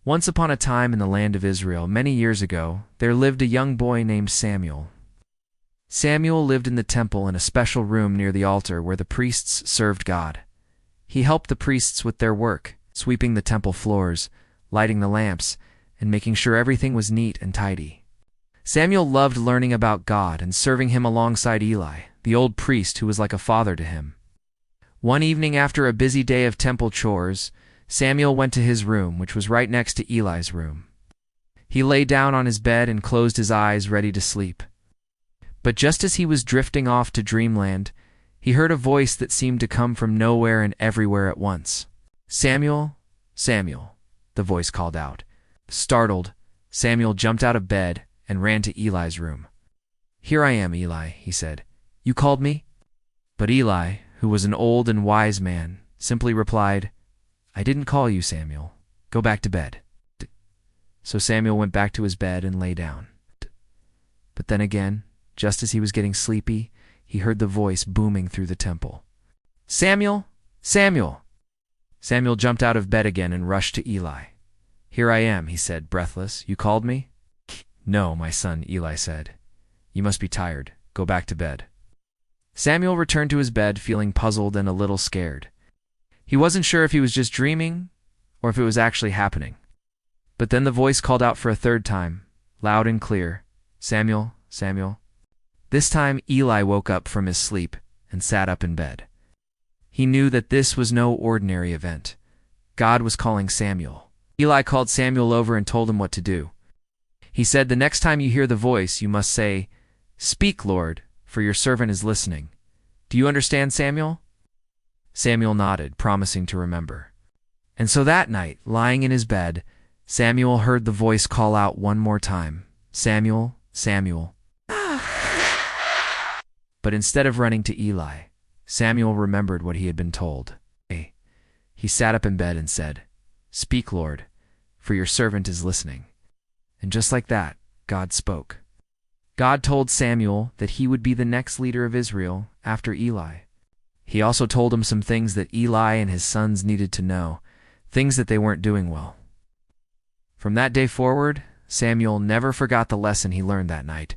Once upon a time in the land of Israel, many years ago, there lived a young boy named Samuel. Samuel lived in the temple in a special room near the altar where the priests served God. He helped the priests with their work, sweeping the temple floors, lighting the lamps, and making sure everything was neat and tidy. Samuel loved learning about God and serving him alongside Eli, the old priest who was like a father to him. One evening after a busy day of temple chores, Samuel went to his room, which was right next to Eli's room. He lay down on his bed and closed his eyes, ready to sleep. But just as he was drifting off to dreamland, he heard a voice that seemed to come from nowhere and everywhere at once. "Samuel, Samuel," the voice called out. Startled, Samuel jumped out of bed and ran to Eli's room. "Here I am, Eli," he said. "You called me?" But Eli, who was an old and wise man, simply replied, "I didn't call you, Samuel. Go back to bed." So Samuel went back to his bed and lay down. But then again, just as he was getting sleepy, he heard the voice booming through the temple. "Samuel! Samuel!" Samuel jumped out of bed again and rushed to Eli. "Here I am," he said, breathless. "You called me?" "No, my son," Eli said. "You must be tired. Go back to bed." Samuel returned to his bed feeling puzzled and a little scared. He wasn't sure if he was just dreaming or if it was actually happening. But then the voice called out for a third time, loud and clear, "Samuel, Samuel." This time Eli woke up from his sleep and sat up in bed. He knew that this was no ordinary event. God was calling Samuel. Eli called Samuel over and told him what to do. He said, "The next time you hear the voice, you must say, 'Speak, Lord, for your servant is listening.' Do you understand, Samuel?" Samuel nodded, promising to remember. And so that night, lying in his bed, Samuel heard the voice call out one more time, "Samuel, Samuel." But instead of running to Eli, Samuel remembered what he had been told. He sat up in bed and said, "Speak, Lord, for your servant is listening." And just like that, God spoke. God told Samuel that he would be the next leader of Israel after Eli. He also told him some things that Eli and his sons needed to know, things that they weren't doing well. From that day forward, Samuel never forgot the lesson he learned that night.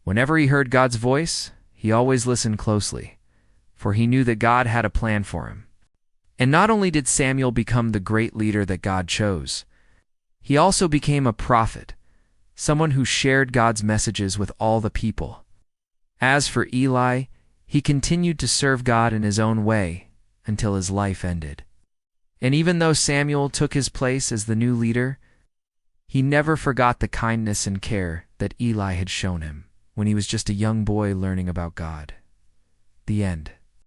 Whenever he heard God's voice, he always listened closely, for he knew that God had a plan for him. And not only did Samuel become the great leader that God chose, he also became a prophet, someone who shared God's messages with all the people. As for Eli, he continued to serve God in his own way until his life ended. And even though Samuel took his place as the new leader, he never forgot the kindness and care that Eli had shown him when he was just a young boy learning about God. The end.